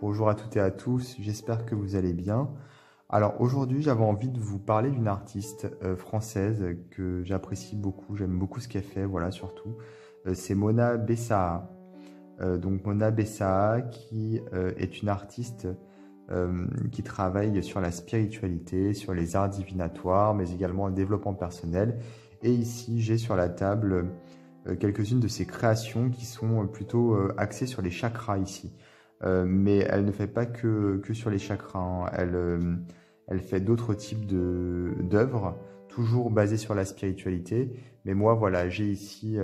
Bonjour à toutes et à tous, j'espère que vous allez bien. Alors aujourd'hui, j'avais envie de vous parler d'une artiste française que j'apprécie beaucoup, j'aime beaucoup ce qu'elle fait, voilà surtout. C'est Mona Bessaha. Donc Mona Bessaha qui est une artiste qui travaille sur la spiritualité, sur les arts divinatoires, mais également le développement personnel. Et ici, j'ai sur la table quelques-unes de ses créations qui sont plutôt axées sur les chakras ici. Mais elle ne fait pas que sur les chakras, hein. Elle fait d'autres types d'œuvres, toujours basées sur la spiritualité. Mais moi, voilà, j'ai ici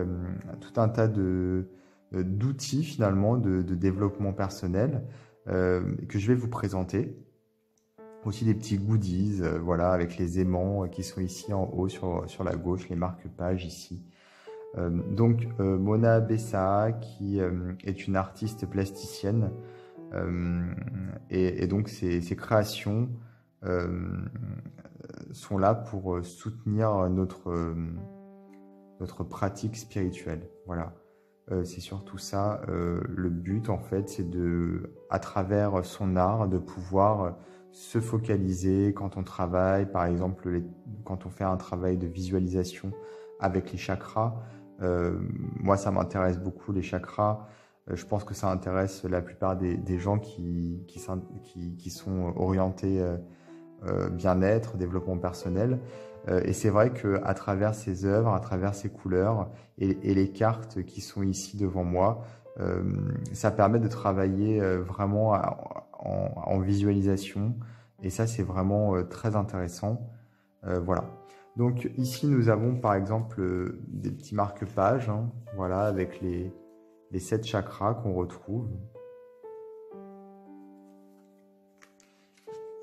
tout un tas d'outils finalement de développement personnel que je vais vous présenter. Aussi des petits goodies, voilà, avec les aimants qui sont ici en haut sur la gauche, les marque-pages ici. Mona Bessaha qui est une artiste plasticienne et donc ses créations sont là pour soutenir notre pratique spirituelle. Voilà. C'est surtout ça le but en fait, c'est à travers son art, de pouvoir se focaliser quand on travaille, par exemple quand on fait un travail de visualisation avec les chakras. Moi, ça m'intéresse beaucoup les chakras. Je pense que ça intéresse la plupart des gens qui sont orientés bien-être, développement personnel. Et c'est vrai qu'à travers ces œuvres, à travers ces couleurs et les cartes qui sont ici devant moi, ça permet de travailler vraiment en visualisation. Et ça, c'est vraiment très intéressant. Voilà. Donc ici, nous avons par exemple des petits marque-pages, hein, voilà, avec les 7 chakras qu'on retrouve.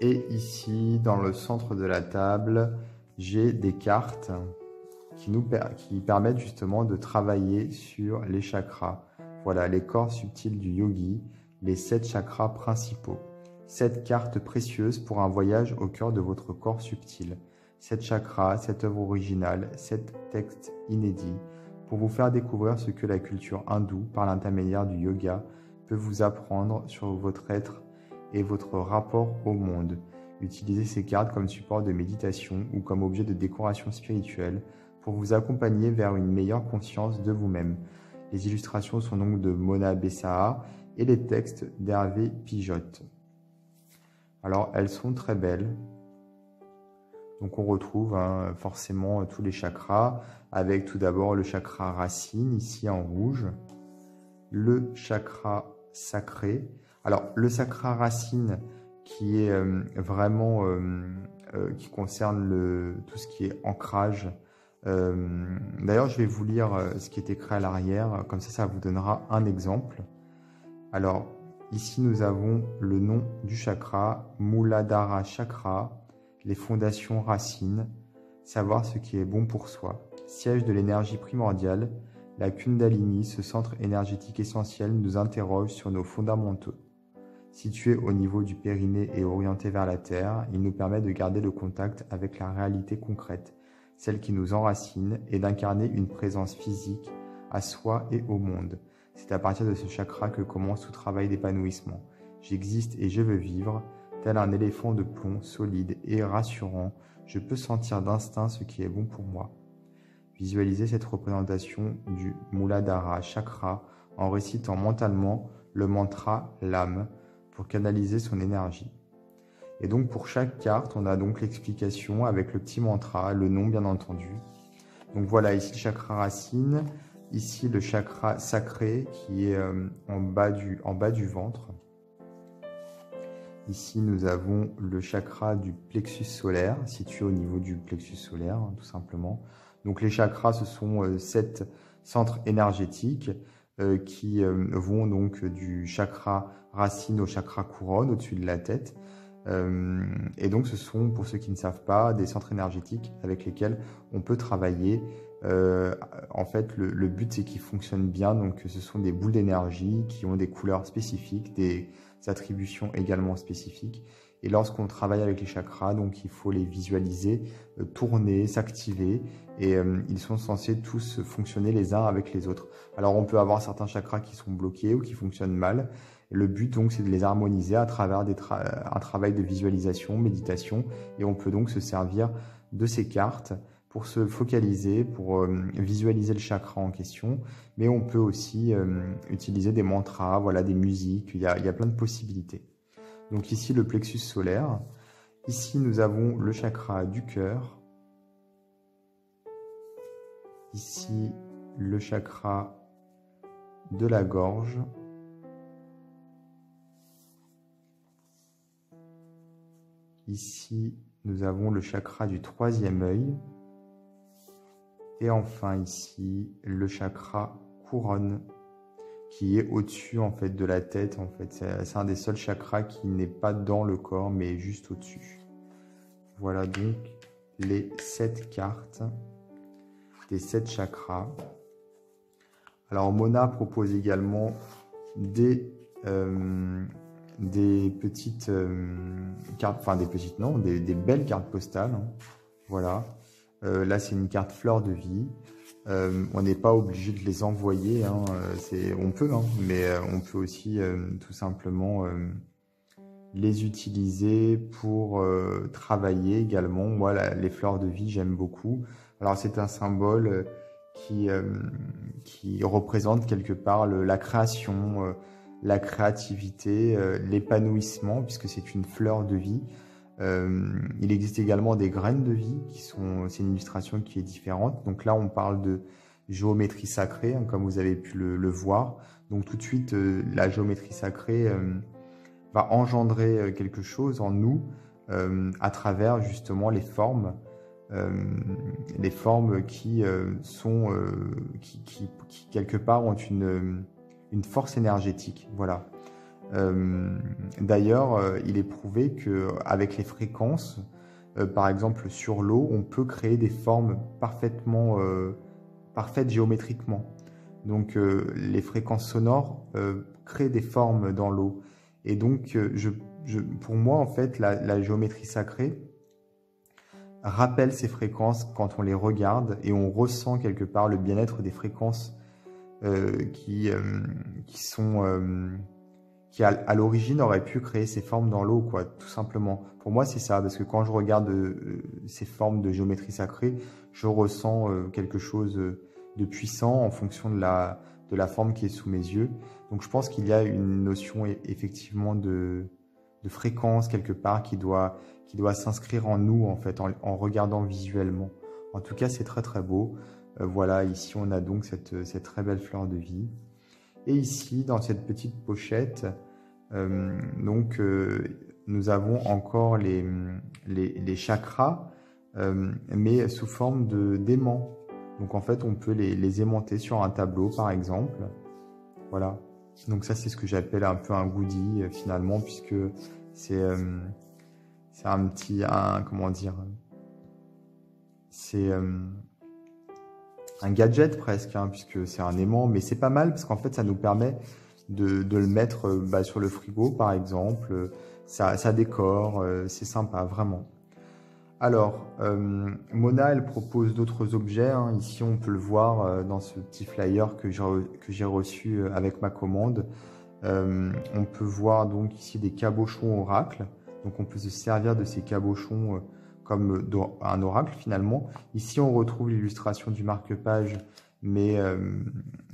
Et ici, dans le centre de la table, j'ai des cartes qui permettent justement de travailler sur les chakras. Voilà, les corps subtils du yogi, les 7 chakras principaux. 7 cartes précieuses pour un voyage au cœur de votre corps subtil. 7 chakras, 7 œuvres originales, 7 textes inédits pour vous faire découvrir ce que la culture hindoue, par l'intermédiaire du yoga, peut vous apprendre sur votre être et votre rapport au monde. Utilisez ces cartes comme support de méditation ou comme objet de décoration spirituelle pour vous accompagner vers une meilleure conscience de vous-même. Les illustrations sont donc de Mona Bessaha et les textes d'Hervé Pijotte. Alors, elles sont très belles. Donc, on retrouve forcément tous les chakras, avec tout d'abord le chakra racine, ici en rouge, le chakra sacré. Alors, le chakra racine, qui est vraiment, qui concerne tout ce qui est ancrage. D'ailleurs, je vais vous lire ce qui est écrit à l'arrière, comme ça vous donnera un exemple. Alors, ici, nous avons le nom du chakra, Muladhara Chakra, les fondations racines, savoir ce qui est bon pour soi. Siège de l'énergie primordiale, la Kundalini, ce centre énergétique essentiel, nous interroge sur nos fondamentaux. Situé au niveau du périnée et orienté vers la Terre, il nous permet de garder le contact avec la réalité concrète, celle qui nous enracine, et d'incarner une présence physique à soi et au monde. C'est à partir de ce chakra que commence tout travail d'épanouissement. J'existe et je veux vivre. Tel un éléphant de plomb solide et rassurant, je peux sentir d'instinct ce qui est bon pour moi. Visualisez cette représentation du Muladhara Chakra en récitant mentalement le mantra l'âme pour canaliser son énergie. Et donc pour chaque carte, on a donc l'explication avec le petit mantra, le nom bien entendu. Donc voilà, ici le chakra racine, ici le chakra sacré qui est en bas du ventre. Ici, nous avons le chakra du plexus solaire, situé au niveau du plexus solaire, hein, tout simplement. Donc les chakras, ce sont 7 centres énergétiques qui vont donc du chakra racine au chakra couronne, au-dessus de la tête. Et donc ce sont, pour ceux qui ne savent pas, des centres énergétiques avec lesquels on peut travailler. En fait, le but, c'est qu'ils fonctionnent bien. Donc ce sont des boules d'énergie qui ont des couleurs spécifiques, des attributions également spécifiques Et lorsqu'on travaille avec les chakras, donc il faut les visualiser, tourner, s'activer. Et ils sont censés tous fonctionner les uns avec les autres. Alors on peut avoir certains chakras qui sont bloqués ou qui fonctionnent mal. Et le but donc c'est de les harmoniser à travers un travail de visualisation, méditation. Et on peut donc se servir de ces cartes pour se focaliser, pour visualiser le chakra en question. Mais on peut aussi utiliser des mantras, voilà, des musiques. Il y a plein de possibilités. Donc ici le plexus solaire. Ici nous avons le chakra du cœur. Ici, le chakra de la gorge. Ici, nous avons le chakra du troisième œil. Et enfin ici, le chakra couronne, qui est au-dessus en fait de la tête. En fait, c'est un des seuls chakras qui n'est pas dans le corps, mais juste au-dessus. Voilà donc les 7 cartes des 7 chakras. Alors Mona propose également des petites cartes, enfin des petites non, des belles cartes postales. Hein. Voilà. Là c'est une carte fleur de vie. On n'est pas obligé de les envoyer. Hein. On peut, hein, mais on peut aussi tout simplement les utiliser pour travailler également. Moi, les fleurs de vie, j'aime beaucoup. Alors, c'est un symbole qui représente quelque part la création, la créativité, l'épanouissement, puisque c'est une fleur de vie. Il existe également des graines de vie, c'est une illustration qui est différente. Donc là, on parle de géométrie sacrée, hein, comme vous avez pu le voir. Donc tout de suite, la géométrie sacrée va engendrer quelque chose en nous à travers justement les formes qui quelque part ont une force énergétique. Voilà. D'ailleurs, il est prouvé qu'avec les fréquences, par exemple sur l'eau, on peut créer des formes parfaites géométriquement. Donc les fréquences sonores créent des formes dans l'eau. Et donc, pour moi, en fait, la géométrie sacrée rappelle ces fréquences quand on les regarde et on ressent quelque part le bien-être des fréquences qui à l'origine auraient pu créer ces formes dans l'eau, quoi, tout simplement. Pour moi, c'est ça, parce que quand je regarde ces formes de géométrie sacrée, je ressens quelque chose de puissant en fonction de la forme qui est sous mes yeux. Donc je pense qu'il y a une notion effectivement de fréquence quelque part qui doit s'inscrire en nous en fait, en regardant visuellement. En tout cas, c'est très très beau. Voilà, ici on a donc cette très belle fleur de vie. Et ici, dans cette petite pochette, nous avons encore les chakras, mais sous forme d'aimants. Donc en fait, on peut les aimanter sur un tableau, par exemple. Voilà. Donc ça, c'est ce que j'appelle un peu un goodie, finalement, puisque c'est comment dire, c'est un gadget presque, hein, puisque c'est un aimant, mais c'est pas mal, parce qu'en fait, ça nous permet de le mettre sur le frigo, par exemple. Ça décore, c'est sympa, vraiment. Alors, Mona, elle propose d'autres objets. Hein. Ici, on peut le voir dans ce petit flyer que j'ai reçu avec ma commande. On peut voir donc ici des cabochons oracles. Donc, on peut se servir de ces cabochons comme un oracle finalement. Ici, on retrouve l'illustration du marque-page, mais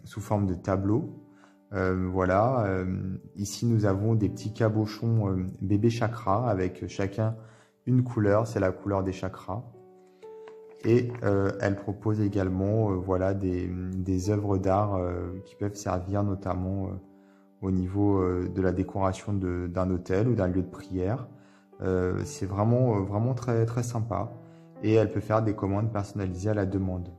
sous forme de tableau. Voilà. Ici, nous avons des petits cabochons bébé chakra avec chacun une couleur, c'est la couleur des chakras. Et elle propose également voilà, des œuvres d'art qui peuvent servir notamment au niveau de la décoration d'un hôtel ou d'un lieu de prière. C'est vraiment très, très sympa. Et elle peut faire des commandes personnalisées à la demande.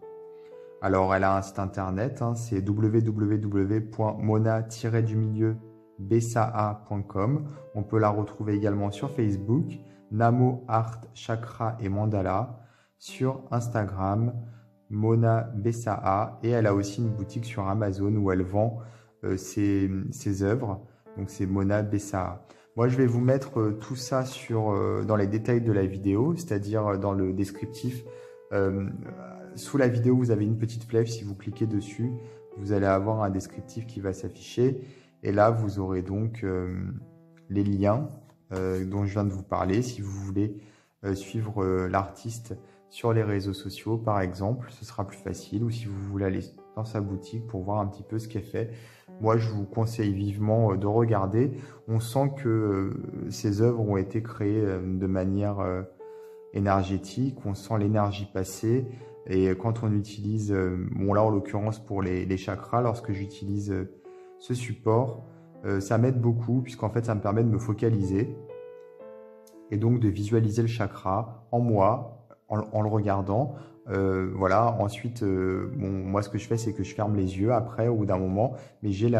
Alors, elle a un site internet, hein, c'est www.mona-bessa.com. On peut la retrouver également sur Facebook, Namo Art Chakra et Mandala, sur Instagram, Mona Bessa, et elle a aussi une boutique sur Amazon où elle vend ses œuvres. Donc, c'est Mona Bessa. Moi, je vais vous mettre tout ça dans les détails de la vidéo, c'est-à-dire dans le descriptif. Euh, Sous la vidéo, vous avez une petite flèche. Si vous cliquez dessus, vous allez avoir un descriptif qui va s'afficher. Et là, vous aurez donc les liens dont je viens de vous parler. Si vous voulez suivre l'artiste sur les réseaux sociaux, par exemple, ce sera plus facile. Ou si vous voulez aller dans sa boutique pour voir un petit peu ce qu'elle fait. Moi, je vous conseille vivement de regarder. On sent que ces œuvres ont été créées de manière énergétique. On sent l'énergie passer. Et quand on utilise, bon là en l'occurrence pour les chakras, lorsque j'utilise ce support, ça m'aide beaucoup puisqu'en fait ça me permet de me focaliser et donc de visualiser le chakra en moi, en le regardant. Voilà. Ensuite, bon, moi, ce que je fais, c'est que je ferme les yeux après, au bout d'un moment, mais j'ai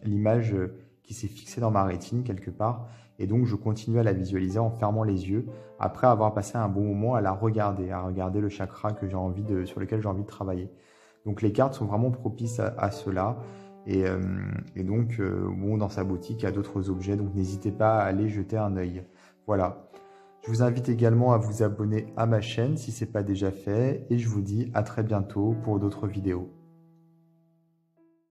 l'image qui s'est fixée dans ma rétine quelque part, et donc je continue à la visualiser en fermant les yeux, après avoir passé un bon moment à regarder le chakra sur lequel j'ai envie de travailler. Donc les cartes sont vraiment propices à cela. Et donc, bon, dans sa boutique, il y a d'autres objets, donc n'hésitez pas à aller jeter un œil. Voilà. Je vous invite également à vous abonner à ma chaîne si ce n'est pas déjà fait et je vous dis à très bientôt pour d'autres vidéos.